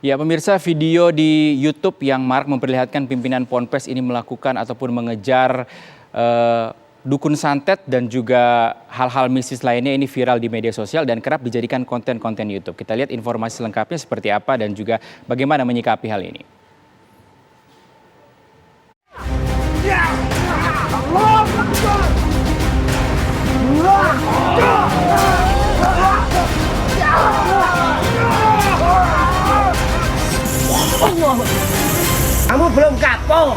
Ya, pemirsa, video di YouTube yang marak memperlihatkan pimpinan Ponpes ini melakukan ataupun mengejar dukun santet dan juga hal-hal mistis lainnya ini viral di media sosial dan kerap dijadikan konten-konten YouTube. Kita lihat informasi lengkapnya seperti apa dan juga bagaimana menyikapi hal ini. Kamu belum kapok.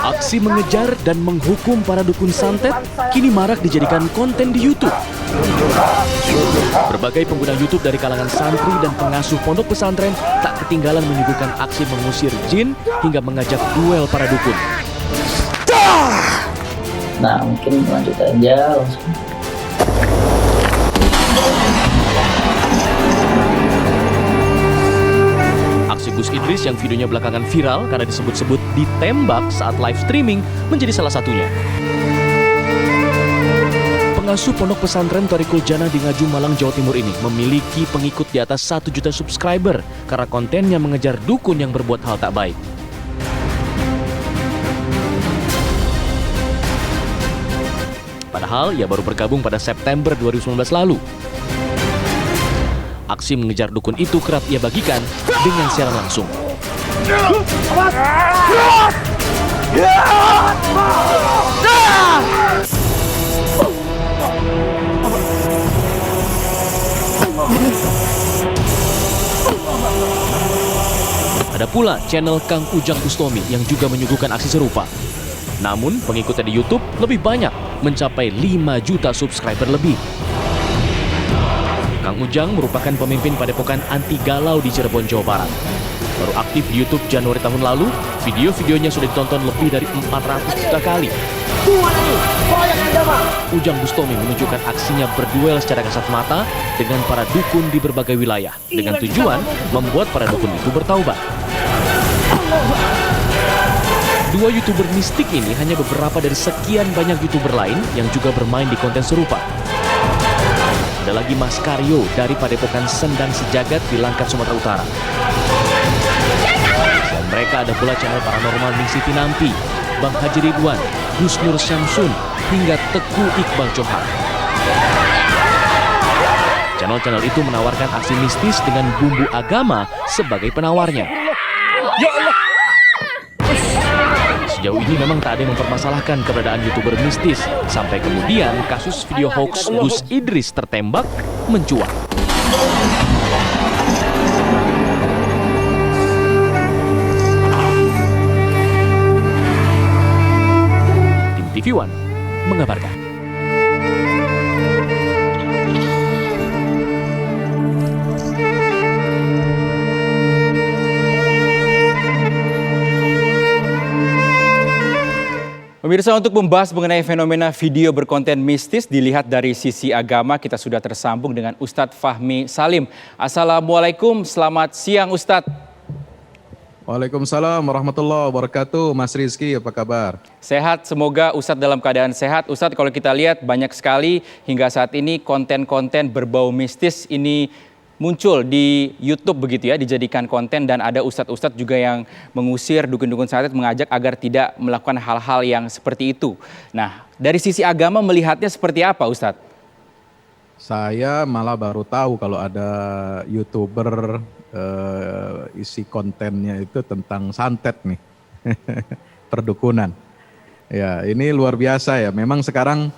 Aksi mengejar dan menghukum para dukun santet kini marak dijadikan konten di YouTube. Berbagai pengguna YouTube dari kalangan santri dan pengasuh pondok pesantren tak ketinggalan menyuguhkan aksi mengusir jin hingga mengajak duel para dukun. Nah, mungkin lanjut aja langsung. Aksi Gus Idris yang videonya belakangan viral karena disebut-sebut ditembak saat live streaming menjadi salah satunya. Pengasuh pondok pesantren Thariqul Jannah di Ngaju, Malang, Jawa Timur ini memiliki pengikut di atas 1 juta subscriber karena kontennya mengejar dukun yang berbuat hal tak baik. Padahal ia baru bergabung pada September 2019 lalu. Aksi mengejar dukun itu kerap ia bagikan dengan siaran langsung. Ada pula channel Kang Ujang Bustomi yang juga menyuguhkan aksi serupa. Namun pengikutnya di YouTube lebih banyak, mencapai 5 juta subscriber lebih. Kang Ujang merupakan pemimpin padepokan anti galau di Cirebon, Jawa Barat. Baru aktif di YouTube Januari tahun lalu, video-videonya sudah ditonton lebih dari 400 juta kali. Ujang Bustomi menunjukkan aksinya berduel secara kasat mata dengan para dukun di berbagai wilayah, dengan tujuan membuat para dukun itu bertaubat. Dua YouTuber mistik ini hanya beberapa dari sekian banyak YouTuber lain yang juga bermain di konten serupa. Ada lagi Mas Karyo dari Padepokan Sendang Sejagat di Langkat, Sumatera Utara. Selain mereka ada pula channel paranormal Ning Siti Nampi, Bang Haji Ridwan, Gus Nur Syamsun, hingga Teguh Iqbal Johar. Channel-channel itu menawarkan aksi mistis dengan bumbu agama sebagai penawarnya. Sejauh ini memang tak ada yang mempermasalahkan keberadaan YouTuber mistis, sampai kemudian kasus video hoax Gus Idris tertembak mencuat. Tim TV One mengabarkan. Pemirsa, untuk membahas mengenai fenomena video berkonten mistis dilihat dari sisi agama, kita sudah tersambung dengan Ustadz Fahmi Salim. Assalamualaikum, selamat siang Ustadz. Waalaikumsalam warahmatullahi wabarakatuh. Mas Rizky, apa kabar? Sehat, semoga Ustadz dalam keadaan sehat. Ustadz, kalau kita lihat banyak sekali hingga saat ini konten-konten berbau mistis ini muncul di YouTube begitu ya, dijadikan konten, dan ada ustadz-ustadz juga yang mengusir dukun-dukun santet, mengajak agar tidak melakukan hal-hal yang seperti itu. Nah, dari sisi agama melihatnya seperti apa Ustadz? Saya malah baru tahu kalau ada YouTuber isi kontennya itu tentang santet nih, perdukunan. Ya, ini luar biasa ya. Memang sekarang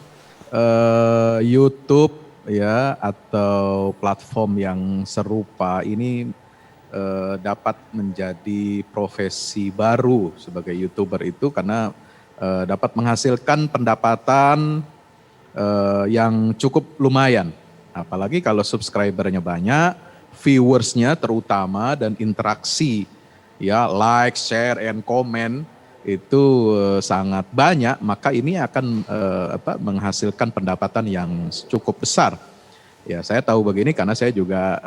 YouTube ya atau platform yang serupa ini dapat menjadi profesi baru sebagai YouTuber itu, karena dapat menghasilkan pendapatan yang cukup lumayan. Apalagi kalau subscribernya banyak, viewersnya terutama, dan interaksi ya, like, share, and comment itu sangat banyak, maka ini akan menghasilkan pendapatan yang cukup besar. Ya, saya tahu begini karena saya juga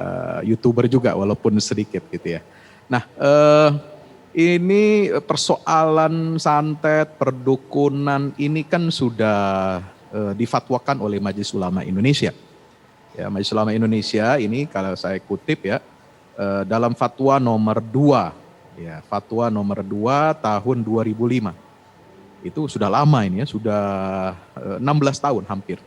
YouTuber juga walaupun sedikit gitu ya. Nah, ini persoalan santet, perdukunan ini kan sudah difatwakan oleh Majelis Ulama Indonesia. Ya, Majelis Ulama Indonesia ini kalau saya kutip ya, dalam fatwa nomor 2, ya, fatwa nomor 2 tahun 2005. Itu sudah lama ini ya, sudah 16 tahun hampir.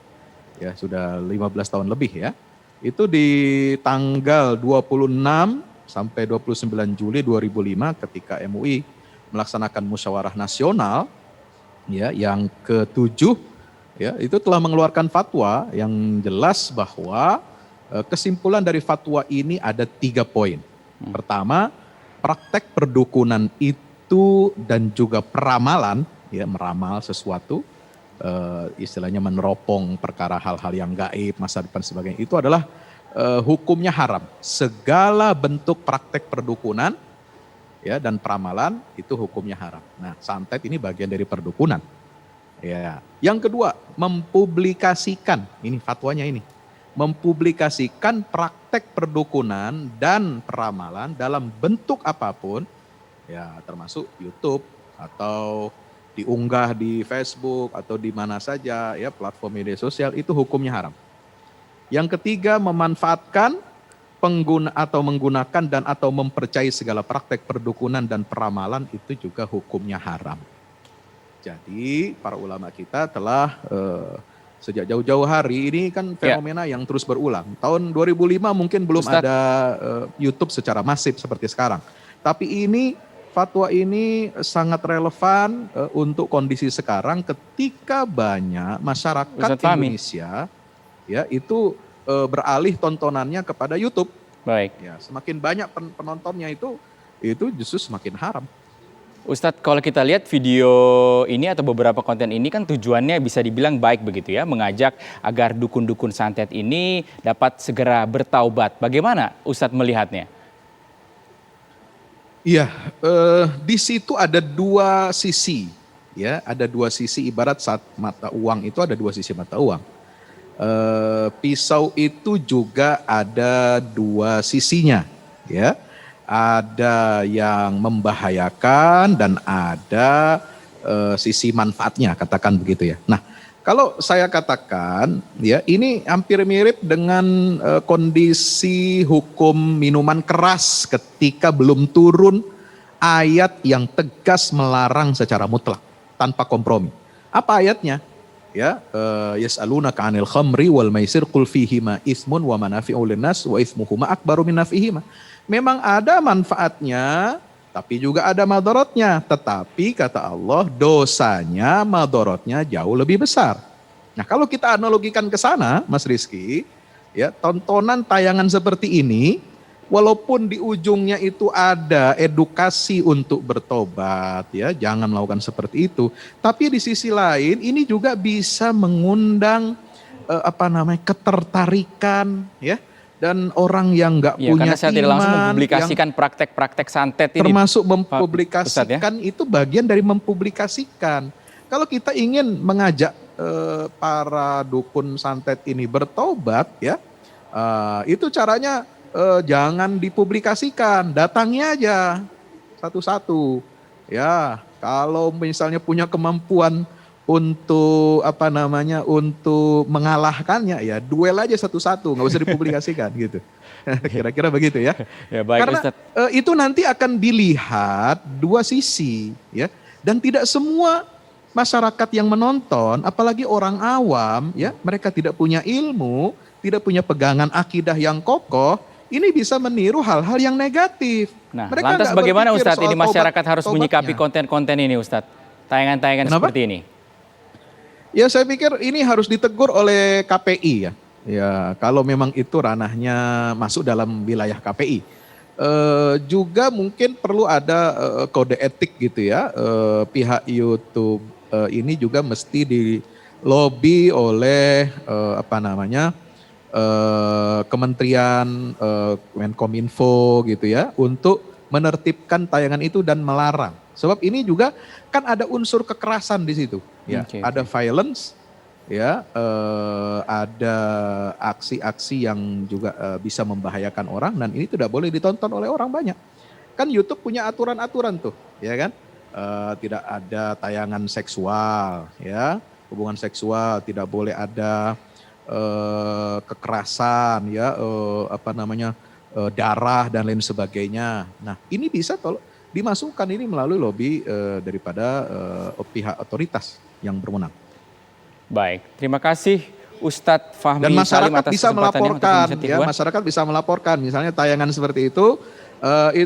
Ya, sudah 15 tahun lebih ya. Itu di tanggal 26 sampai 29 Juli 2005 ketika MUI melaksanakan musyawarah nasional ya yang ke-7 ya, itu telah mengeluarkan fatwa yang jelas bahwa kesimpulan dari fatwa ini ada 3 poin. Pertama, praktek perdukunan itu dan juga peramalan, ya, meramal sesuatu, istilahnya meneropong perkara hal-hal yang gaib, masa depan sebagainya, itu adalah hukumnya haram. Segala bentuk praktek perdukunan ya dan peramalan itu hukumnya haram. Nah, santet ini bagian dari perdukunan. Ya. Yang kedua, mempublikasikan, ini fatwanya ini. Mempublikasikan praktek perdukunan dan peramalan dalam bentuk apapun, ya termasuk YouTube atau diunggah di Facebook atau di mana saja ya platform media sosial, itu hukumnya haram. Yang ketiga, memanfaatkan menggunakan dan atau mempercayai segala praktek perdukunan dan peramalan itu juga hukumnya haram. Jadi para ulama kita telah sejak jauh-jauh hari ini kan fenomena yang terus berulang. Tahun 2005 mungkin belum ada YouTube secara masif seperti sekarang. Tapi ini fatwa ini sangat relevan untuk kondisi sekarang ketika banyak masyarakat Indonesia ya itu beralih tontonannya kepada YouTube. Baik. Ya, semakin banyak penontonnya itu justru semakin haram. Ustadz, kalau kita lihat video ini atau beberapa konten ini kan tujuannya bisa dibilang baik begitu ya, mengajak agar dukun-dukun santet ini dapat segera bertaubat. Bagaimana Ustadz melihatnya? Iya, di situ ada 2 sisi, ya, ada 2 sisi. Ibarat saat mata uang itu ada 2 sisi mata uang. Pisau itu juga ada 2 sisinya, ya. Ada yang membahayakan dan ada sisi manfaatnya, katakan begitu ya. Nah, kalau saya katakan ya ini hampir mirip dengan kondisi hukum minuman keras ketika belum turun ayat yang tegas melarang secara mutlak tanpa kompromi. Apa ayatnya? Ya, yas'alunaka 'anil khamri wal maisir qul fihima itsmun wa manafi'u linnas wa itsmuhuma akbaru min naf'ihima. Memang ada manfaatnya, tapi juga ada madaratnya. Tetapi kata Allah, dosanya, madaratnya jauh lebih besar. Nah, kalau kita analogikan ke sana, Mas Rizky, ya, tontonan tayangan seperti ini, walaupun di ujungnya itu ada edukasi untuk bertobat, ya, jangan melakukan seperti itu. Tapi di sisi lain, ini juga bisa mengundang ketertarikan, ya. Dan orang yang nggak punya karena saya tidak langsung mempublikasikan praktek-praktek santet ini. Termasuk mempublikasikan itu bagian dari mempublikasikan. Kalau kita ingin mengajak para dukun santet ini bertobat, ya, itu caranya jangan dipublikasikan, datangi aja satu-satu. Ya, kalau misalnya punya kemampuan untuk untuk mengalahkannya, ya duel aja satu-satu, nggak usah dipublikasikan gitu. Kira-kira begitu ya. Ya baik, karena itu nanti akan dilihat 2 sisi ya, dan tidak semua masyarakat yang menonton, apalagi orang awam ya, mereka tidak punya ilmu, tidak punya pegangan akidah yang kokoh, ini bisa meniru hal-hal yang negatif. Nah, mereka lantas bagaimana Ustadz ini masyarakat harus menyikapi konten-konten ini Ustadz? Tayangan-tayangan seperti ini. Ya, saya pikir ini harus ditegur oleh KPI ya. Ya, kalau memang itu ranahnya masuk dalam wilayah KPI. Juga mungkin perlu ada kode etik gitu ya. Pihak YouTube ini juga mesti dilobi oleh Kementerian Menkominfo gitu ya, untuk menertibkan tayangan itu dan melarang. Sebab ini juga kan ada unsur kekerasan di situ. Ya, ada violence, ya, ada aksi-aksi yang juga bisa membahayakan orang, dan ini tidak boleh ditonton oleh orang banyak. Kan YouTube punya aturan-aturan tuh, ya kan? Tidak ada tayangan seksual, ya, hubungan seksual, tidak boleh ada kekerasan, ya, darah dan lain sebagainya. Nah, ini bisa dimasukkan ini melalui lobby daripada pihak otoritas yang berwenang. Baik, terima kasih Ustadz Fahmi Dan Salim masyarakat atas bisa kesempatannya untuk melaporkan, Indonesia ya TV One. masyarakat bisa melaporkan. Misalnya tayangan seperti itu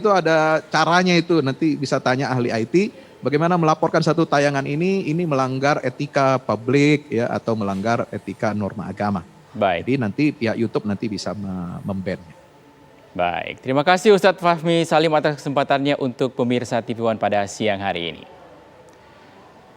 ada caranya itu. Nanti bisa tanya ahli IT, bagaimana melaporkan satu tayangan ini melanggar etika publik ya atau melanggar etika norma agama. Baik. Jadi nanti pihak YouTube nanti bisa memban. Baik, terima kasih Ustadz Fahmi Salim atas kesempatannya untuk pemirsa TV One pada siang hari ini.